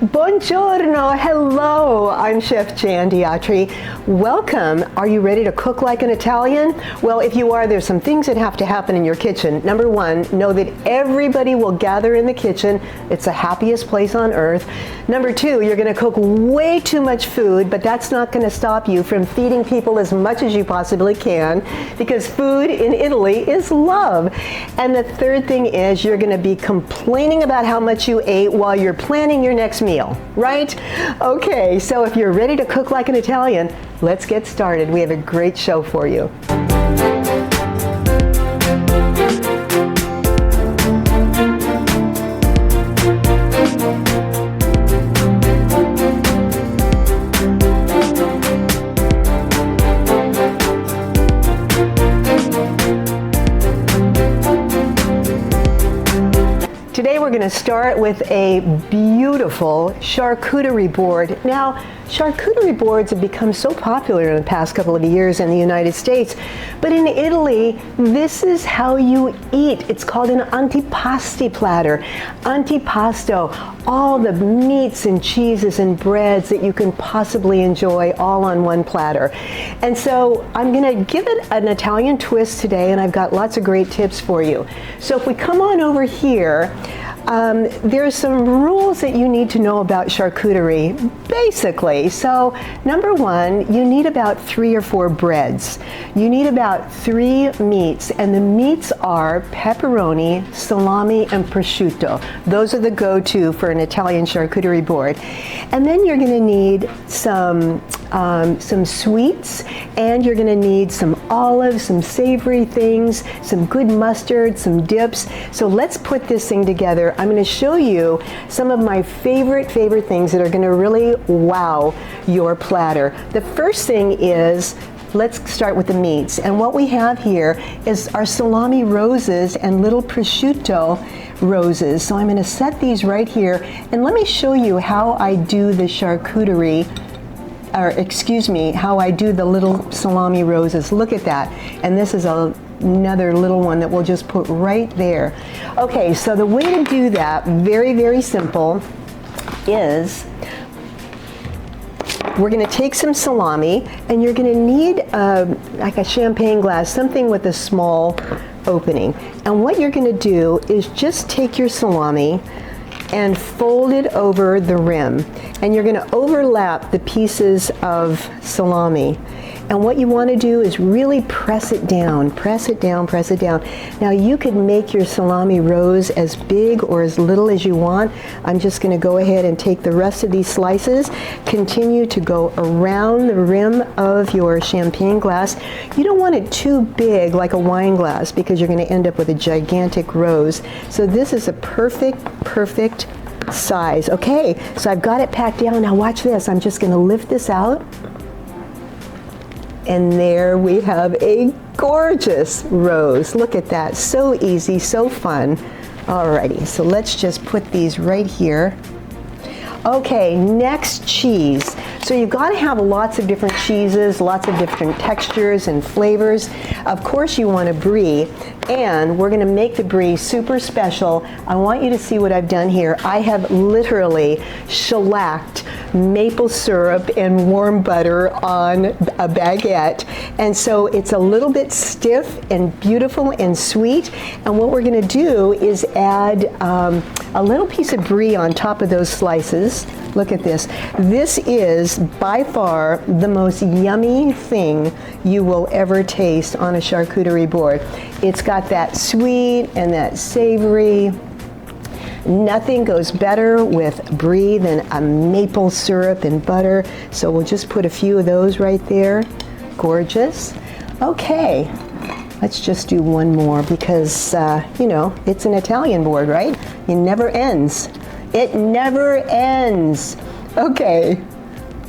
Buongiorno, hello, I'm Chef Jan Diatri. Welcome. Are you ready to cook like an Italian? Well, if you are, there's some things that have to happen in your kitchen. Number one, know that everybody will gather in the kitchen. It's the happiest place on earth. Number two, you're gonna cook way too much food, but that's not gonna stop you from feeding people as much as you possibly can, because food in Italy is love. And the third thing is you're gonna be complaining about how much you ate while you're planning your next meal, right? Okay, so if you're ready to cook like an Italian, let's get started. We have a great show for you. Today we're going to start with a beautiful charcuterie board. Now, charcuterie boards have become so popular in the past couple of years in the United States, but in Italy, this is how you eat. It's called an antipasti platter. Antipasto, all the meats and cheeses and breads that you can possibly enjoy all on one platter. And so I'm going to give it an Italian twist today, and I've got lots of great tips for you. So if we come on over here, there's some rules that you need to know about charcuterie, basically. So number one, you need about 3 or 4 breads. You need about 3 meats, and the meats are pepperoni, salami, and prosciutto. Those are the go-to for an Italian charcuterie board. And then you're going to need some sweets, and you're going to need some olives, some savory things, some good mustard, some dips. So let's put this thing together. I'm going to show you some of my favorite things that are going to really wow your platter. The first thing is, let's start with the meats. And what we have here is our salami roses and little prosciutto roses. So I'm going to set these right here, and let me show you how I do the charcuterie, or excuse me, how I do the little salami roses. Look at that. And this is another little one that we'll just put right there. Okay, so the way to do that, very simple, is we're going to take some salami, and you're going to need like a champagne glass, something with a small opening. And what you're going to do is just take your salami and fold it over the rim, and you're going to overlap the pieces of salami. And what you want to do is really press it down, press it down, press it down. Now you could make your salami rose as big or as little as you want. I'm just going to go ahead and take the rest of these slices, continue to go around the rim of your champagne glass. You don't want it too big like a wine glass, because you're going to end up with a gigantic rose. So this is a perfect size. Okay, so I've got it packed down. Now watch this. I'm just going to lift this out. And there we have a gorgeous rose. Look at that. So easy, so fun. Alrighty, so let's just put these right here. Okay, next, cheese. So you've got to have lots of different cheeses, lots of different textures and flavors. Of course you want a brie, and we're going to make the brie super special. I want you to see what I've done here. I have literally shellacked maple syrup and warm butter on a baguette, and so it's a little bit stiff and beautiful and sweet. And what we're going to do is add a little piece of brie on top of those slices. Look at this. This is by far the most yummy thing you will ever taste on a charcuterie board. It's got that sweet and that savory. Nothing goes better with brie than a maple syrup and butter. So we'll just put a few of those right there. Gorgeous. Okay, let's just do one more, because, you know, it's an Italian board, right? It never ends. It never ends. Okay,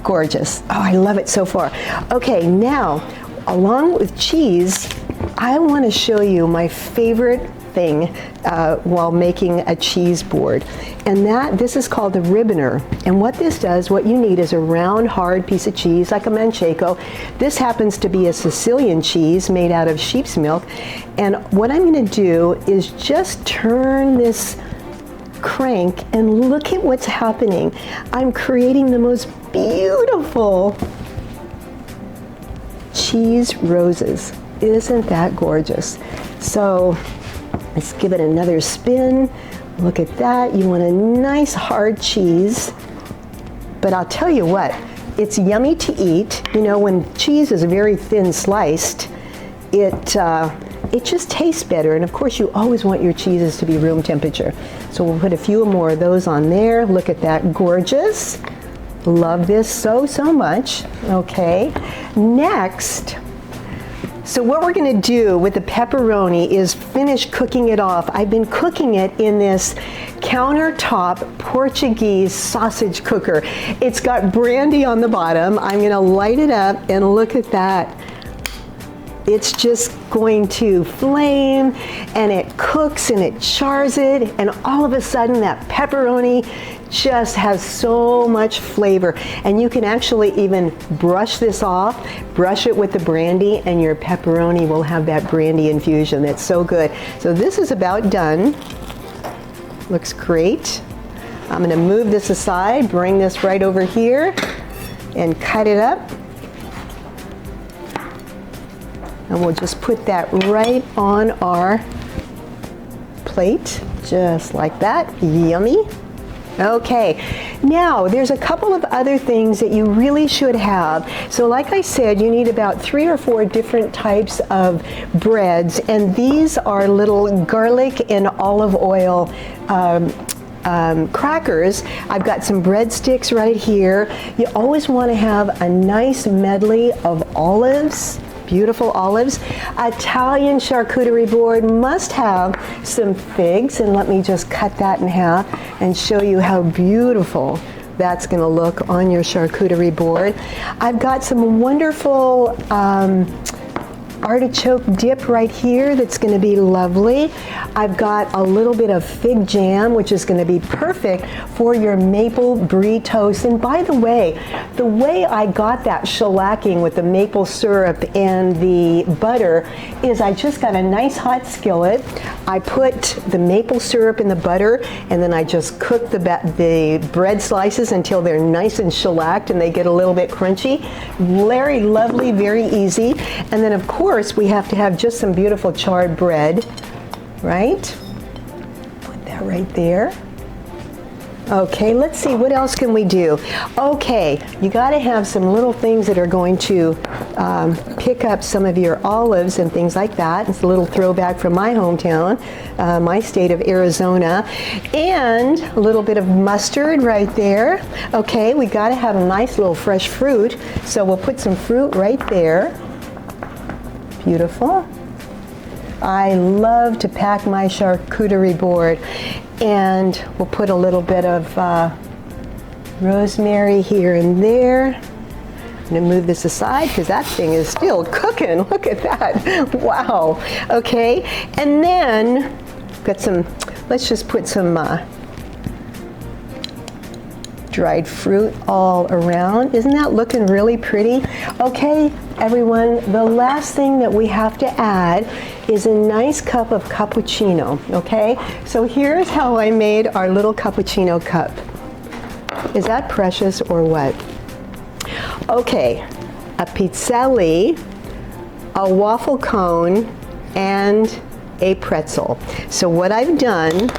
gorgeous. Oh, I love it so far. Okay, now, along with cheese, I want to show you my favorite thing while making a cheese board. And this is called the ribboner. And what this does, what you need is a round, hard piece of cheese, like a manchego. This happens to be a Sicilian cheese made out of sheep's milk. And what I'm going to do is just turn this crank and look at what's happening. I'm creating the most beautiful cheese roses. Isn't that gorgeous? So let's give it another spin. Look at that. You want a nice hard cheese. But I'll tell you what, it's yummy to eat. You know, when cheese is very thin sliced, it just tastes better. And of course, you always want your cheeses to be room temperature. So we'll put a few more of those on there. Look at that, gorgeous. Love this so, so much. Okay, next, so what we're gonna do with the pepperoni is finish cooking it off. I've been cooking it in this countertop Portuguese sausage cooker. It's got brandy on the bottom. I'm gonna light it up and look at that. It's just going to flame and it cooks and it chars it, and all of a sudden that pepperoni just has so much flavor. And you can actually even brush this off, brush it with the brandy, and your pepperoni will have that brandy infusion. That's so good. So this is about done. Looks great. I'm gonna move this aside, bring this right over here, and cut it up. And we'll just put that right on our plate, just like that. Yummy. Okay, now there's a couple of other things that you really should have. So like I said, you need about 3 or 4 different types of breads, and these are little garlic and olive oil crackers. I've got some breadsticks right here. You always want to have a nice medley of olives. Beautiful olives. Italian charcuterie board must have some figs, and let me just cut that in half and show you how beautiful that's going to look on your charcuterie board. I've got some wonderful artichoke dip right here that's going to be lovely. I've got a little bit of fig jam, which is going to be perfect for your maple brie toast. And by the way I got that shellacking with the maple syrup and the butter is I just got a nice hot skillet. I put the maple syrup in the butter, and then I just cook the bread slices until they're nice and shellacked and they get a little bit crunchy. Very lovely, very easy. And then of course we have to have just some beautiful charred bread, right? Put that right there. Okay, let's see, what else can we do? Okay, you gotta have some little things that are going to pick up some of your olives and things like that. It's a little throwback from my hometown, my state of Arizona. And a little bit of mustard right there. Okay, we gotta have a nice little fresh fruit, so we'll put some fruit right there. Beautiful. I love to pack my charcuterie board, and we'll put a little bit of rosemary here and there. I'm gonna move this aside because that thing is still cooking. Look at that. Wow. Okay, and then got some, let's just put some dried fruit all around. Isn't that looking really pretty? Okay, everyone, the last thing that we have to add is a nice cup of cappuccino, okay? So here's how I made our little cappuccino cup. Is that precious or what? Okay, a pizzelle, a waffle cone, and a pretzel. So what I've done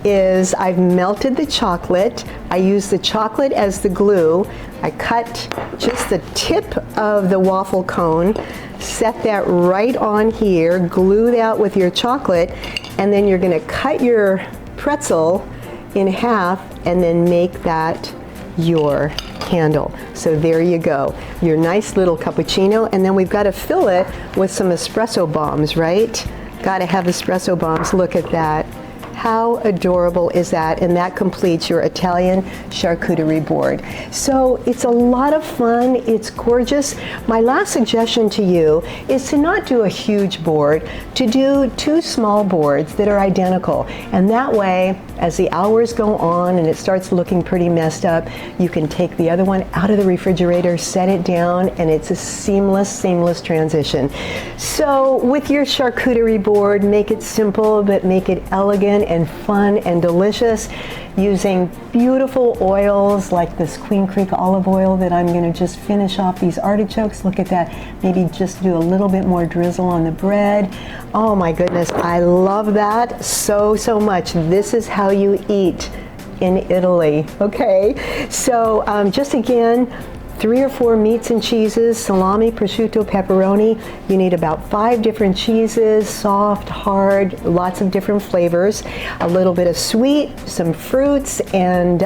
is I've melted the chocolate. I use the chocolate as the glue. I cut just the tip of the waffle cone, set that right on here, glue that with your chocolate, and then you're gonna cut your pretzel in half and then make that your candle. So there you go, your nice little cappuccino, and then we've got to fill it with some espresso bombs, right? Gotta have espresso bombs, look at that. How adorable is that? And that completes your Italian charcuterie board. So it's a lot of fun, it's gorgeous. My last suggestion to you is to not do a huge board, to do 2 small boards that are identical. And that way, As the hours go on and it starts looking pretty messed up, you can take the other one out of the refrigerator, set it down, and it's a seamless transition. So with your charcuterie board, make it simple, but make it elegant and fun and delicious, using beautiful oils like this Queen Creek olive oil that I'm going to just finish off these artichokes. Look at that. Maybe just do a little bit more drizzle on the bread. Oh my goodness, I love that so much. This is how you eat in Italy, okay? So just again, 3 or 4 meats and cheeses, salami, prosciutto, pepperoni. You need about 5 different cheeses, soft, hard, lots of different flavors, a little bit of sweet, some fruits, and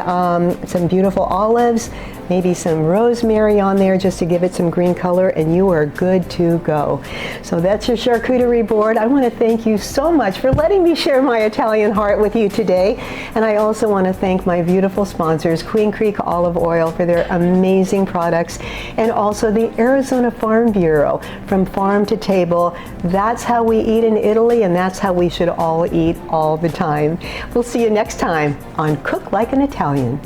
some beautiful olives, maybe some rosemary on there just to give it some green color, and you are good to go. So that's your charcuterie board. I want to thank you so much for letting me share my Italian heart with you today. And I also want to thank my beautiful sponsors, Queen Creek Olive Oil, for their amazing products, and also the Arizona Farm Bureau, from farm to table. That's how we eat in Italy, and that's how we should all eat all the time. We'll see you next time on Cook Like an Italian.